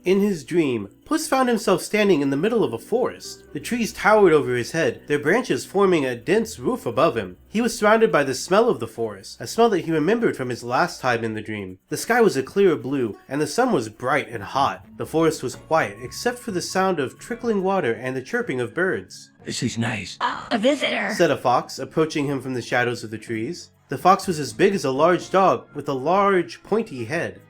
In his dream, Puss found himself standing in the middle of a forest. The trees towered over his head, their branches forming a dense roof above him. He was surrounded by the smell of the forest, a smell that he remembered from his last time in the dream. The sky was a clear blue, and the sun was bright and hot. The forest was quiet, except for the sound of trickling water and the chirping of birds. This is nice. Oh, a visitor, said a fox, approaching him from the shadows of the trees. The fox was as big as a large dog, with a large, pointy head.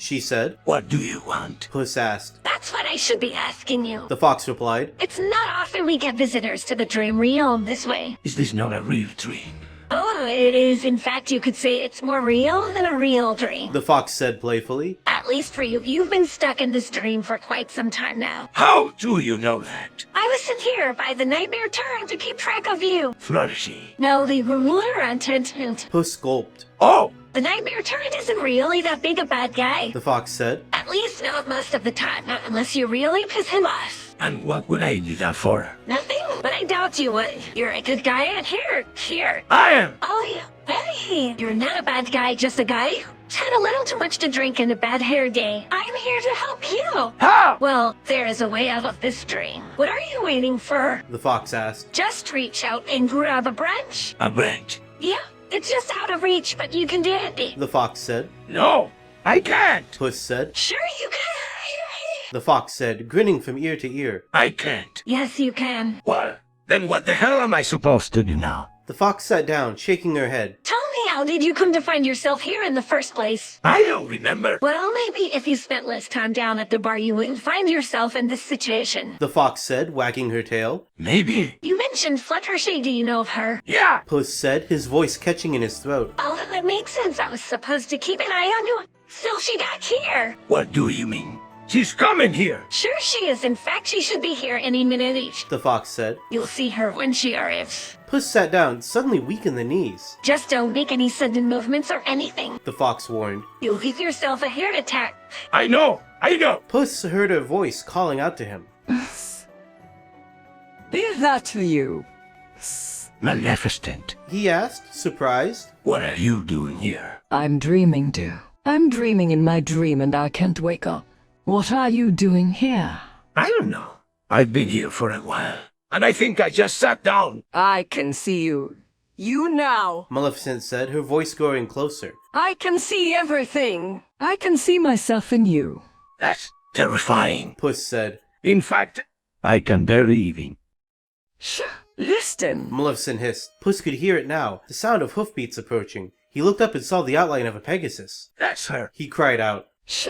She said. What do you want? Puss asked. That's what I should be asking you. The fox replied. It's not often we get visitors to the dream realm this way. Is this not a real dream? Oh, it is. In fact, you could say it's more real than a real dream. The fox said playfully. At least for you. You've been stuck in this dream for quite some time now. How do you know that? I was sent here by the Nightmare Turret to keep track of you. Fluttershy. No, the ruler attendant. Puss gulped. Oh! The Nightmare Turret isn't really that big a bad guy. The fox said. At least not most of the time, not unless you really piss him off. And what would I do that for? Nothing, but I doubt you would. You're a good guy, and here. I am! Oh, yeah. Hey, you're not a bad guy, just a guy who's had a little too much to drink and a bad hair day. I'm here to help you. How? Well, there is a way out of this dream. What are you waiting for? The fox asked. Just reach out and grab a branch. A branch? Yeah, it's just out of reach, but you can do it. The fox said. No, I can't. Puss said. Sure you can. The fox said, grinning from ear to ear. I can't. Yes, you can. Well, then what the hell am I supposed to do now? The fox sat down, shaking her head. Tell me, how did you come to find yourself here in the first place? I don't remember. Well, maybe if you spent less time down at the bar, you wouldn't find yourself in this situation. The fox said, wagging her tail. Maybe. You mentioned Fluttershy. Do you know of her? Yeah. Puss said, his voice catching in his throat. Oh, that makes sense. I was supposed to keep an eye on you. Still, she got here. What do you mean? She's coming here. Sure she is. In fact, she should be here any minute each. The fox said. You'll see her when she arrives. Puss sat down, suddenly weak in the knees. Just don't make any sudden movements or anything. The fox warned. You'll give yourself a heart attack. I know. Puss heard her voice calling out to him. Is that you? Maleficent. He asked, surprised. What are you doing here? I'm dreaming, dear. I'm dreaming in my dream and I can't wake up. What are you doing here? I don't know. I've been here for a while, and I think I just sat down. I can see you. You now. Maleficent said, her voice growing closer. I can see everything. I can see myself in you. That's terrifying. Puss said. In fact, I can barely even. Shh. Listen. Maleficent hissed. Puss could hear it now, the sound of hoofbeats approaching. He looked up and saw the outline of a Pegasus. That's her. He cried out. Shh.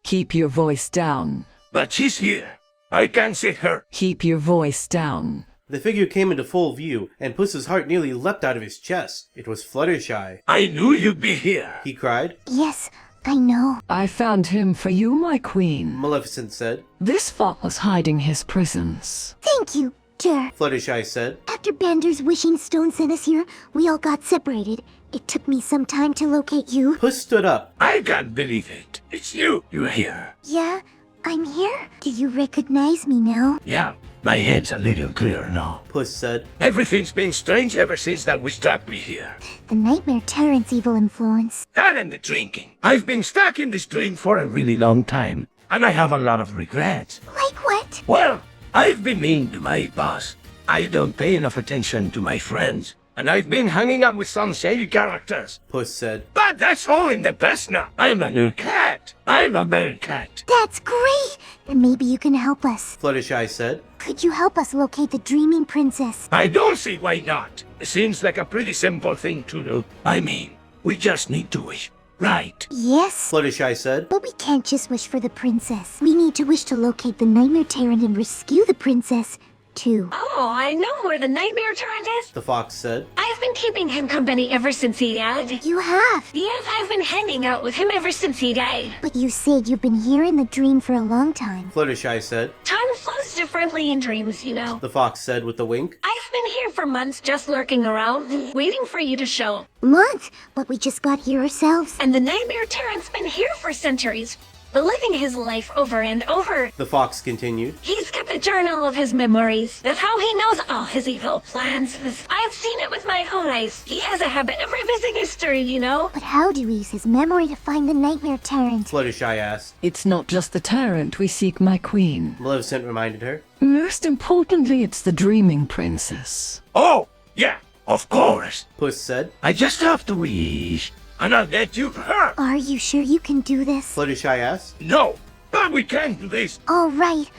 Keep your voice down. But she's here. I can see her. Keep your voice down. The figure came into full view, and Puss's heart nearly leapt out of his chest. It was Fluttershy. I knew you'd be here. He cried. Yes, I know. I found him for you, my queen. Maleficent said. This fox was hiding his presence. Thank you, dear. Fluttershy said. After Bander's wishing stone sent us here, we all got separated. It took me some time to locate you. Puss stood up. I can't believe it. It's you. You're here. Yeah, I'm here. Do you recognize me now? Yeah, my head's a little clearer now. Puss said. Everything's been strange ever since that was trapped me here. The Nightmare Tyrant's evil influence. That and the drinking. I've been stuck in this dream for a really long time, and I have a lot of regrets. Like what? Well, I've been mean to my boss. I don't pay enough attention to my friends. And I've been hanging out with some shady characters. Puss said. But that's all in the past now. I'm a new cat. I'm a bear cat. That's great! And maybe you can help us. Fluttershy said. Could you help us locate the Dreaming Princess? I don't see why not. It seems like a pretty simple thing to do. I mean, we just need to wish, right? Yes. Fluttershy said. But we can't just wish for the princess. We need to wish to locate the Nightmare Tyrant and rescue the princess, too. Oh, I know where the Nightmare Turret is. The fox said. I've been keeping him company ever since he died. You have. Yes, I've been hanging out with him ever since he died. But you said you've been here in the dream for a long time. Fluttershy said. Time flows differently in dreams, you know. The fox said with a wink. I've been here for months just lurking around, waiting for you to show. Month? But we just got here ourselves. And the Nightmare Tyrant's been here for centuries, but living his life over and over. The fox continued. He's kept a journal of his memories. That's how he knows all his evil plans. I've seen it with my own eyes. He has a habit of revising history, you know? But how do we use his memory to find the Nightmare Tyrant? Fluttershy asked. It's not just the tyrant we seek, my queen. Maleficent reminded her. Most importantly, it's the dreaming princess. Oh, yeah, of course. Puss said. I just have to wish, and I'll let you her. Are you sure you can do this? Fluttershy asked. No, but we can do this. All right,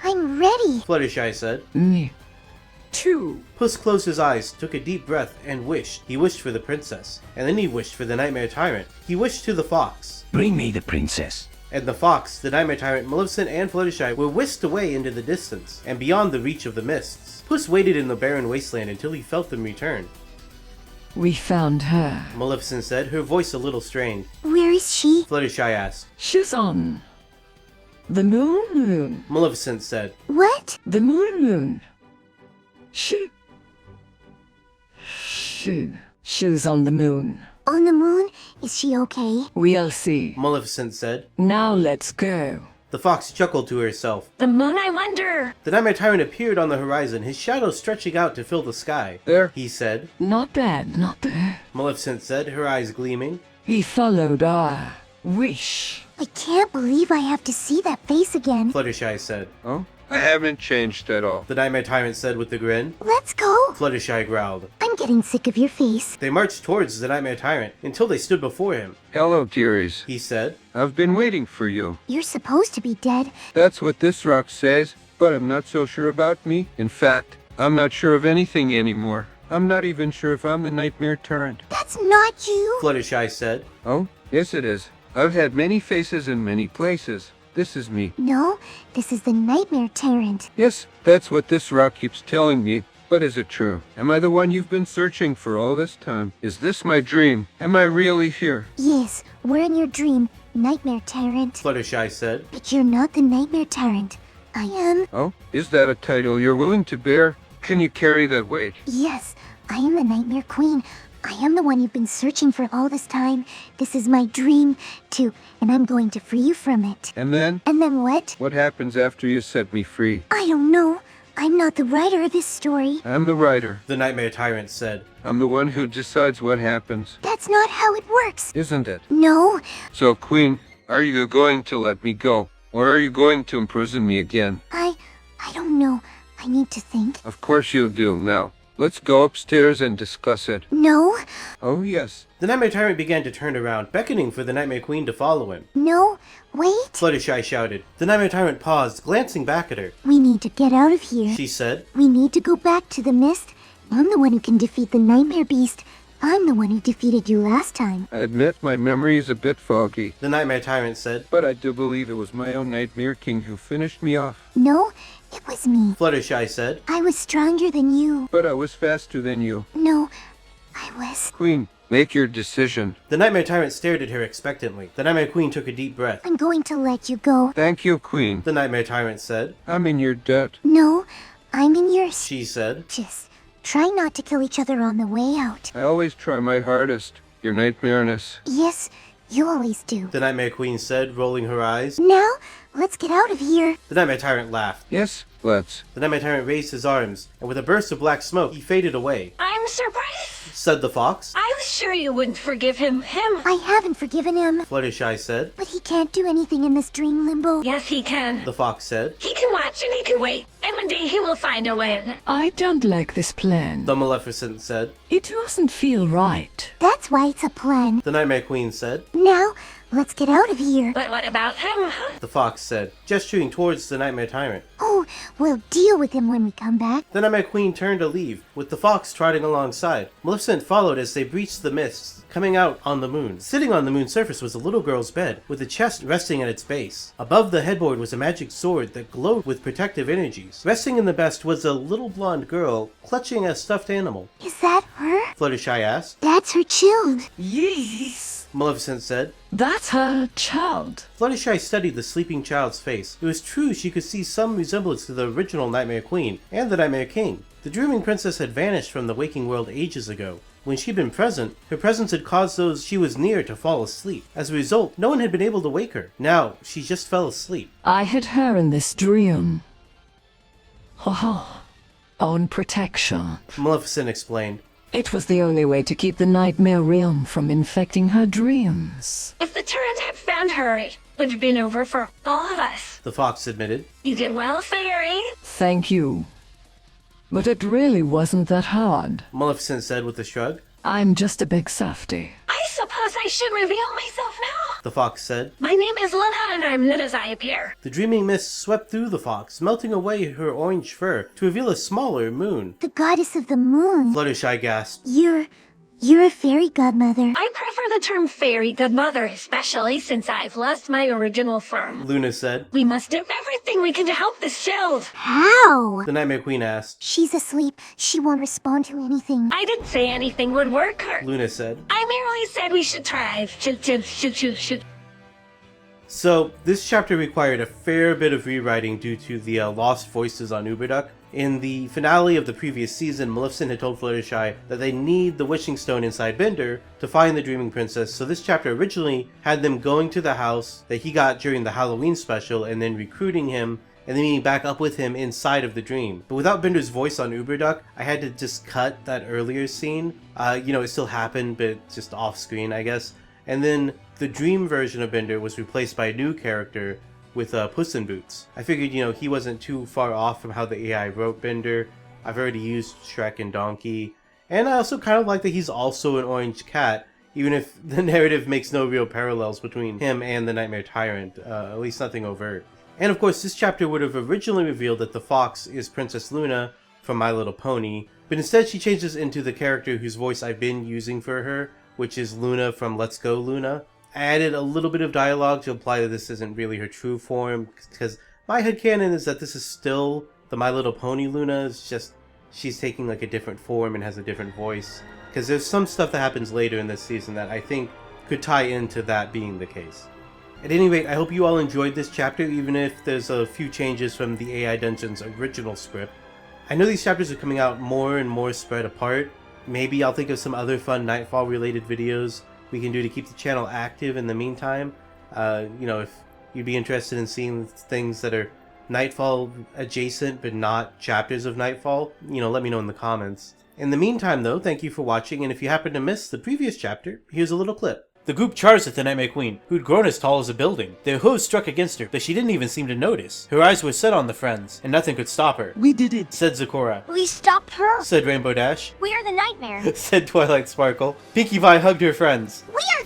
I'm ready. Fluttershy said. Me too. Puss closed his eyes, took a deep breath, and wished. He wished for the princess, and then he wished for the Nightmare Tyrant. He wished to the fox. Bring me the princess. And the fox, the Nightmare Tyrant, Maleficent, and Fluttershy were whisked away into the distance, and beyond the reach of the mists. Puss waited in the barren wasteland until he felt them return. We found her. Maleficent said, her voice a little strained. Where is she? Fluttershy asked. She's on the moon. Maleficent said. What? The moon. She's on the moon. On the moon? Is she okay? We'll see. Maleficent said. Now let's go. The fox chuckled to herself. The moon, I wonder. The Nightmare Tyrant appeared on the horizon, his shadow stretching out to fill the sky. There. He said. Not bad, not bad. Maleficent said, her eyes gleaming. He followed our wish. I can't believe I have to see that face again. Fluttershy said. Oh? I haven't changed at all. The Nightmare Tyrant said with a grin. Let's go. Fluttershy growled. I'm getting sick of your face. They marched towards the Nightmare Tyrant until they stood before him. Hello, dearies. He said. I've been waiting for you. You're supposed to be dead. That's what this rock says, but I'm not so sure about me. In fact, I'm not sure of anything anymore. I'm not even sure if I'm the Nightmare Tyrant. That's not you. Fluttershy said. Oh? Yes, it is. I've had many faces in many places. This is me. No, this is the Nightmare Tyrant. Yes, that's what this rock keeps telling me. But is it true? Am I the one you've been searching for all this time? Is this my dream? Am I really here? Yes, we're in your dream, Nightmare Tyrant. Fluttershy said. But you're not the Nightmare Tyrant. I am. Oh? Is that a title you're willing to bear? Can you carry that weight? Yes, I am the Nightmare Queen. I am the one you've been searching for all this time. This is my dream, too, and I'm going to free you from it. And then? And then what? What happens after you set me free? I don't know. I'm not the writer of this story. I'm the writer. The Nightmare Tyrant said. I'm the one who decides what happens. That's not how it works. Isn't it? No. So, Queen, are you going to let me go? Or are you going to imprison me again? I don't know. I need to think. Of course you do. Now, let's go upstairs and discuss it. No. Oh, yes. The Nightmare Tyrant began to turn around, beckoning for the Nightmare Queen to follow him. No. Wait. Fluttershy shouted. The Nightmare Tyrant paused, glancing back at her. We need to get out of here. She said. We need to go back to the mist. I'm the one who can defeat the Nightmare Beast. I'm the one who defeated you last time. I admit my memory is a bit foggy, The Nightmare Tyrant said. but I do believe it was my own Nightmare King who finished me off. No, it was me. Fluttershy said. I was stronger than you. But I was faster than you. No, I was. Queen, make your decision. The Nightmare Tyrant stared at her expectantly. The Nightmare Queen took a deep breath. I'm going to let you go. Thank you, Queen. The Nightmare Tyrant said. I'm in your debt. No, I'm in yours. She said. Just try not to kill each other on the way out. I always try my hardest. Your nightmareness. Yes, you always do. The Nightmare Queen said, rolling her eyes. Now, let's get out of here. The Nightmare Tyrant laughed. Yes, let's. The Nightmare Tyrant raised his arms, and with a burst of black smoke, he faded away. I'm surprised. Said the fox. I was sure you wouldn't forgive him. I haven't forgiven him. Fluttershy said. But he can't do anything in this dream limbo. Yes, he can. The fox said. He can watch and he can wait. And one day he will find a way. I don't like this plan. The Maleficent said. It doesn't feel right. That's why it's a plan. The Nightmare Queen said. Now, let's get out of here. But what about him? The fox said, gesturing towards the Nightmare Tyrant. Oh, we'll deal with him when we come back. The Nightmare Queen turned to leave, with the fox trotting alongside. Maleficent followed as they breached the mists, coming out on the moon. Sitting on the moon's surface was a little girl's bed, with a chest resting at its base. Above the headboard was a magic sword that glowed with protective energies. Resting in the best was a little blonde girl, clutching a stuffed animal. Is that her? Fluttershy asked. That's her child. Yes. Maleficent said. That's her child. Fluttershy studied the sleeping child's face. It was true she could see some resemblance to the original Nightmare Queen and the Nightmare King. The dreaming princess had vanished from the waking world ages ago. When she'd been present, her presence had caused those she was near to fall asleep. As a result, no one had been able to wake her. Now, she just fell asleep. I had her in this dream. Haha. Own protection. Maleficent explained. It was the only way to keep the nightmare realm from infecting her dreams. If the turret had found her, it would have been over for all of us. The fox admitted. You did well, Fairy. Thank you. But it really wasn't that hard. Maleficent said with a shrug. I'm just a big softy. I suppose I should reveal myself now. The fox said. My name is Luna, and I'm not as I appear. The dreaming mist swept through the fox, melting away her orange fur to reveal a smaller moon. The goddess of the moon. Fluttershy gasped. You're a fairy godmother. I prefer the term fairy godmother, especially since I've lost my original form. Luna said. We must do everything we can to help this shield. How? The Nightmare Queen asked. She's asleep. She won't respond to anything. I didn't say anything would work her. Luna said. I merely said we should try. Should. So, this chapter required a fair bit of rewriting due to the lost voices on Uberduck. In the finale of the previous season, Maleficent had told Fluttershy that they need the wishing stone inside Bender to find the Dreaming Princess, so this chapter originally had them going to the house that he got during the Halloween special and then recruiting him and then meeting back up with him inside of the dream. But without Bender's voice on Uberduck, I had to just cut that earlier scene. It still happened, but just off screen, I guess. And then the dream version of Bender was replaced by a new character with Puss in Boots. I figured, he wasn't too far off from how the AI wrote Bender. I've already used Shrek and Donkey. And I also kind of like that he's also an orange cat, even if the narrative makes no real parallels between him and the Nightmare Tyrant, at least nothing overt. And of course, this chapter would have originally revealed that the fox is Princess Luna from My Little Pony, but instead she changes into the character whose voice I've been using for her, which is Luna from Let's Go Luna. I added a little bit of dialogue to imply that this isn't really her true form, because my headcanon is that this is still the My Little Pony Luna, it's just she's taking like a different form and has a different voice. Because there's some stuff that happens later in this season that I think could tie into that being the case. At any rate, I hope you all enjoyed this chapter, even if there's a few changes from the AI Dungeon's original script. I know these chapters are coming out more and more spread apart. Maybe I'll think of some other fun Nightfall related videos we can do to keep the channel active in the meantime. If you'd be interested in seeing things that are Nightfall adjacent but not chapters of Nightfall, let me know in the comments. In the meantime though, thank you for watching, and if you happen to miss the previous chapter, here's a little clip. The group charged at the Nightmare Queen, who'd grown as tall as a building. Their hooves struck against her, but she didn't even seem to notice. Her eyes were set on the friends, and nothing could stop her. We did it, said Zecora. We stopped her. Said Rainbow Dash. We are the nightmare. Said Twilight Sparkle. Pinkie Pie hugged her friends. We are